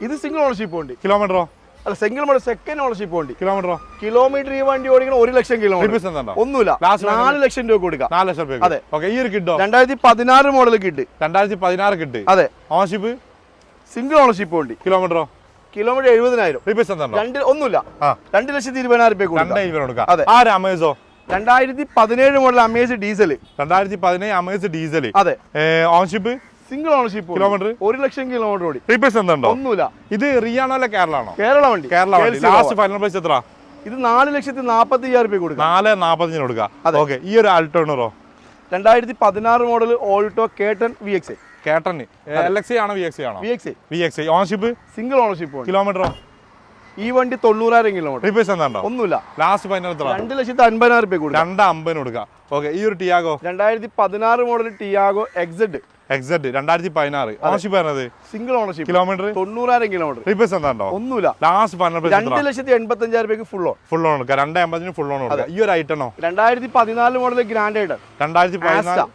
ഇത് സിംഗിൾ ഓണർഷിപ്പ് ഉണ്ട്. കിലോമീറ്ററോ? അല്ല, സിംഗിൾ മോഡൽ സെക്കൻഡ് ഓണർഷിപ്പ് ഉണ്ട്. കിലോമീറ്ററോ? കിലോമീറ്റർ ഈ വണ്ടി ഓടിക്കണം 1,00,000 കിലോമീറ്റർ. ഒന്നുമില്ല. 4,00,000 രൂപ കൊടുക്കാം. 4,00,000 രൂപ. അതെ. ഓക്കെ. ഈ ഒരു കിഡോ? 2016 മോഡൽ കിഡ്. 2016 കിഡ്. അതെ. ഓണർഷിപ്പ്? സിംഗിൾ ഓണർഷിപ്പ് ഉണ്ട്. കിലോമീറ്ററോ? കിലോമീറ്റർ 70,000. റീപ്ലേസ് എന്താ? ഒന്നുമില്ല. 2,20,000 രൂപ കൊടുക്കാം. 2,20,000 കൊടുക്കാം. അതെ. അമേസോ? 2017 model Amaze diesel. 2017 Amaze diesel. അതെ. Ownership? Single ownership. Kilometre? 1,00,000 kilometre ഓടി. റീപ്ലേസ് എന്താ? ഒന്നുമില്ല. ഇത് റിയാണോ അല്ല കേരള ആണോ? കേരള വണ്ടി. ലാസ്റ്റ് ഫൈനൽ പ്രൈസ് എത്ര? ഇത് 4,40,000 രൂപ കൊടുക്കാം. 4,40 കൊടുക്കാം. ഓക്കെ. ഈ ഒരു ആൾട്ടോണറോ? 2016 model Alto K ten VXA. K ten LXA ആണോ VXA ആണോ? VXA. ഓണർഷിപ്പ്? Single ownership. കിലോമീറ്ററോ? ഈ വണ്ടി 90,000 കിലോമീറ്റർ. റീപ്ലേസ് എന്താ? ഒന്നുമില്ല. ലാസ്റ്റ് ഫൈനൽ എത്ര? 2,50,000 രൂപ കൊടുക്കാം. 2,50 കൊടുക്കാം. ഓക്കെ. ഈ ഒരു Tiago? 2016 model Tiago XZ. 2016. Ownership വരുന്നത്? Single ownership. Kilometre? 90,000 kilometre. Replace എന്താ? ഒന്നുമില്ല. ലാസ്റ്റ് ഫൈനൽ പ്രൈസ് 2,85,000 രൂപയ്ക്ക് ഫുൾ ഓൺ. ഫുൾ ഓൺ കൊടുക്കാം. 2,50 ഫുൾ ഓൺ കൊടുക്കാം. ഈ ഒരു ഐറ്റണോ? 2014 മോഡൽ ഗ്രാൻഡ് ആയിട്ട്. 2014.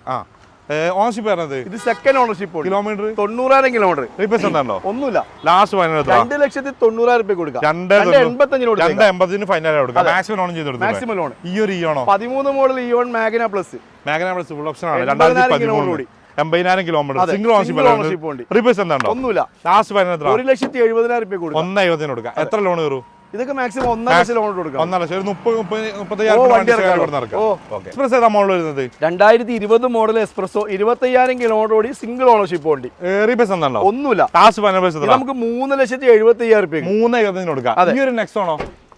ഓണർഷിപ്പ് വരുന്നത്? ഇത് second ownership. Kilometre? 90,000 kilometre. Replace എന്താ? ഒന്നുമില്ല. ലാസ്റ്റ് ഫൈനൽ 2,90,000 രൂപ കൊടുക്കാം. 2,85 ഫൈനൽ കൊടുക്കാം. മാക്സിമം ലോൺ ചെയ്ത് കൊടുക്കാം. Maximum loan. ഈ ഒരു ഇയോണോ? 13 model Eon Magna plus. Magna plus full option ആണ്. 2013. 80,000 കിലോമീറ്റർ. Single ownership. റീപ്ലേസ് എന്താ? ഒന്നുമില്ല. ലാസ്റ്റ് ഫൈനൽ 1,70,000 രൂപ കൊടുക്കാം. 1,70 കൊടുക്കാം. എത്ര ലോൺ കയറും? ഇതൊക്കെ മാക്സിമം 1,00,000 ലോൺ കൊടുക്കാം. 1,50,000. 30,000. എക്സ്പ്രസ് ഏതാ മോഡൽ വരുന്നത്? 2020 മോഡൽ എക്സ്പ്രസോ 25,000 കിലോമീറ്റർ ഓടി സിംഗിൾ ഓണർഷിപ്പ് ഉണ്ട്. റീപ്ലേസ് എന്താ? ഒന്നുമില്ല. ലാസ്റ്റ് ഫൈനൽ പ്രൈസ് നമുക്ക് 3,70,000 രൂപ. 3,70 കൊടുക്കാം. ഈ ഒരു നെക്സ്റ്റ് ആണോ?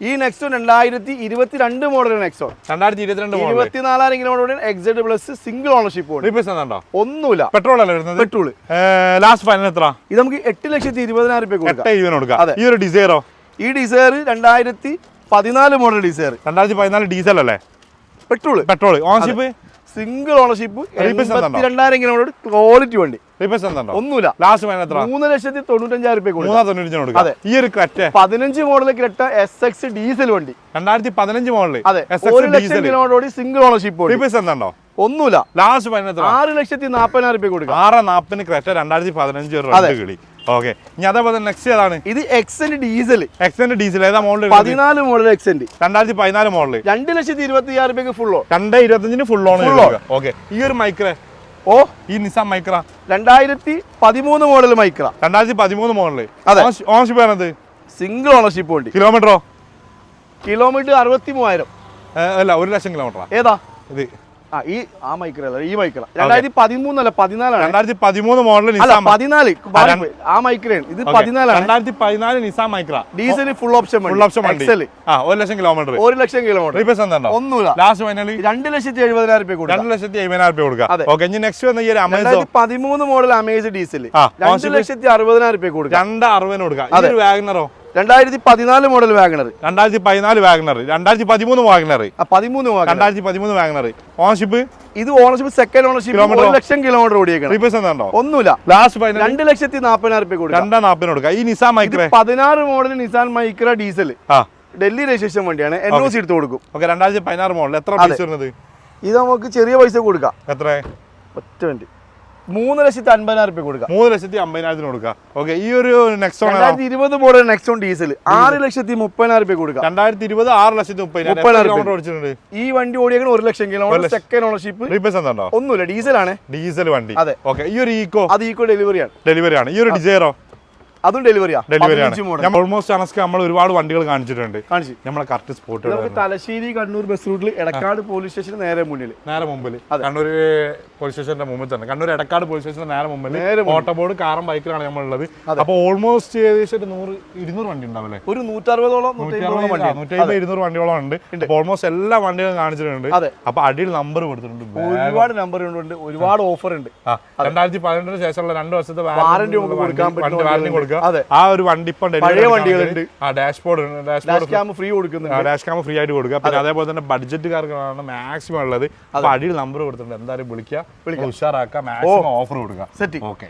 ഈ next 2022 model next 2022 24,000 kilometre XZ plus single ownership ഉണ്ട്. റീപ്ലേസ് എന്താ? ഒന്നുമില്ല. പെട്രോൾ അല്ലേ വരുന്നത്? പെട്രോൾ. ലാസ്റ്റ് ഫൈനൽ എത്ര? ഇത് നമുക്ക് 8,20,000 രൂപ കൊടുക്കാം. കൊടുക്കാം. ഈ ഒരു ഡിസൈറോ? ഈ ഡിസൈർ 2000 14 മോഡൽ ഡിസൈർ 2014 ഡീസൽ അല്ലേ? Petrol petrol. ഓൺഷിപ്പ് single ownership 22,000 kilometre quality വണ്ടി. ഒന്നുമില്ല. ലാസ്റ്റ് ഫൈനൽ എത്ര? 3,95,000 രൂപ. 3,95,000 കൊടുക്കാം. ഈ ഒരു Creta 15 model Creta SX diesel വണ്ടി 2015 മോഡൽ. അതെ, 1 ലക്ഷം കിലോമീറ്റർ ഓടി സിംഗിൾ ഓണർഷിപ്പ്. ഉണ്ടോ? ഒന്നുമില്ല. ലാസ്റ്റ് ഫൈനൽ എത്ര? 6,40,000 രൂപ കൊടുക്കാം. 6,40,000 ക്രെറ്റ 2015 കിളി. ഓക്കെ, ഇനി അതേപോലെ നെക്സ്റ്റ് ഏതാണ്? ഇത് എക്സെന്റ് ഡീസൽ. എക്സെന്റ് ഡീസൽ ഏതാ മോഡൽ? 14 മോഡൽ എക്സെന്റ് 2014 മോഡൽ 2,25,000 രൂപയ്ക്ക് full on. 2,25,000 full on. Okay, ഈ ഒരു മൈക്ര ഈ Nissan Micra 2013 model Micra 2013 model. അതെ, ഓണർഷിപ്പ് ആണത്? സിംഗിൾ ഓണർഷിപ്പ് വണ്ടി. കിലോമീറ്ററോ? കിലോമീറ്റർ 63,000. അല്ല, 1,00,000 കിലോമീറ്റർ. ഏതാ ഇത്? ആ മൈക്ര അല്ല, ഈ മൈക്ര 2013 അല്ല 14 ആണ്. 2013 മോഡൽ അല്ല, 14 ആ മൈക്രയാണ്. ഇത് 14 ആണ്. 2014 Nissan Micra diesel full option full option വണ്ടി. 1,00,000 കിലോമീറ്റർ. 1 ലക്ഷം കിലോമീറ്റർ. ഒന്നുമില്ല. ലാസ്റ്റ് ഫൈനലി 2,70,000 രൂപ കൊടുക്കാം. 2,70,000 രൂപ കൊടുക്കാം. ഓക്കെ, ഇനി നെക്സ്റ്റ് വന്ന ഈ ഒരു അമേസോ 2013 മോഡൽ അമേസ് ഡീസൽ 2,60,000 രൂപ കൊടുക്കാം. 2,60,000 കൊടുക്കാം. ഈ ഒരു വാഗനറോ? 2014 model WagonR 2014 WagonR 2013 WagonR 2013 WagonR. Ownership? ഇത് ഓണർഷിപ്പ് സെക്കൻഡ് ഓണർഷിപ്പ് 1 ലക്ഷം കിലോമീറ്റർ ഓടിയേക്കണം. റീപ്ലേസ്മെന്റ് ഒന്നുമില്ല. ലാസ്റ്റ് ഫൈനൽ 2,40,000 രൂപ കൊടുക്കാം. 2,40,000 കൊടുക്കാം. ഈ Nissan Micra 16 model Nissan Micra diesel Delhi registration വണ്ടിയാണ്. NOC എടുത്ത് കൊടുക്കും. Okay, 2016 model. എത്ര പൈസ വരുന്നത്? ഇത് നമുക്ക് ചെറിയ പൈസ കൊടുക്കാം. എത്ര? ഒറ്റ വണ്ടി 3,50,000 രൂപ കൊടുക്കാം. 3,50,000 കൊടുക്കാം. ഓക്കെ, ഈ ഒരു നെക്സോൺ 2020 മോഡൽ നെക്സോൺ ഡീസൽ 6,30,000 രൂപ കൊടുക്കാം. 2020 6,30,000 ഓടിച്ചിട്ടുണ്ട്. ഈ വണ്ടി ഓടിയേക്കണം 1 ലക്ഷം കിലോമീറ്റർ. Second ownership. റീപ്ലേസ്മെന്റ് ഉണ്ടോ? ഒന്നുമില്ല, ഡീസലാണ്. ഡീസൽ വണ്ടി. അതെ. ഓക്കെ, ഈ ഒരു ഈക്കോ? അത് ഈക്കോ ഡെലിവറിയാണ്. ഡെലിവറിയാണ്. ഈ ഒരു ഡിസൈറോ? അതും ഡെലിവറിയാണ്. നമ്മൾ ഓൾമോസ്റ്റ് അനസ്ക നമ്മൾ ഒരുപാട് വണ്ടികൾ കാണിച്ചിട്ടുണ്ട്. നമ്മളെ correct spot Thalassery Kannur bus റൂട്ടിൽ എടക്കാട് പോലീസ് സ്റ്റേഷൻ നേരെ മുമ്പിൽ കണ്ണൂർ പോലീസ് സ്റ്റേഷന്റെ മുമ്പിൽ തന്നെ. കണ്ണൂർ എടക്കാട് പോലീസ് സ്റ്റേഷന്റെ നേരെ മുമ്പിൽ ഓട്ടോ ബോർഡ് കാറും ബൈക്കിലാണ് നമ്മളുള്ളത്. അപ്പൊ ഓൾമോസ്റ്റ് ഏകദേശം 100-200 വണ്ടി ഉണ്ടാവില്ലേ? ഒരു 160-ഓളം 150-200 വണ്ടിയോളം ഉണ്ട്. ഓൾമോസ്റ്റ് എല്ലാ വണ്ടികളും കാണിച്ചിട്ടുണ്ട്. അപ്പൊ അടിയിൽ നമ്പർ കൊടുത്തിട്ടുണ്ട്. ഒരുപാട് നമ്പർ ഉണ്ട്, ഒരുപാട് ഓഫർ ഉണ്ട്. 2018 ശേഷമുള്ള 2 വർഷത്തെ വാറന്റി കൊടുക്കാൻ പറ്റും. ആ ഒരു വണ്ടി ഇപ്പം വണ്ടികളുണ്ട്. ഡാഷ് ക്യാം ഫ്രീ ആയിട്ട് കൊടുക്കുക. പിന്നെ അതേപോലെ തന്നെ ബഡ്ജറ്റുകാർക്കാണ് മാക്സിമം ഉള്ളത്. അപ്പൊ അടിയിൽ നമ്പർ കൊടുത്തിട്ടുണ്ട്. എന്തായാലും വിളിക്കുക, ഉഷാറാക്കാം, മാക്സിമം ഓഫർ കൊടുക്കുക. സെറ്റ്. ഓക്കെ.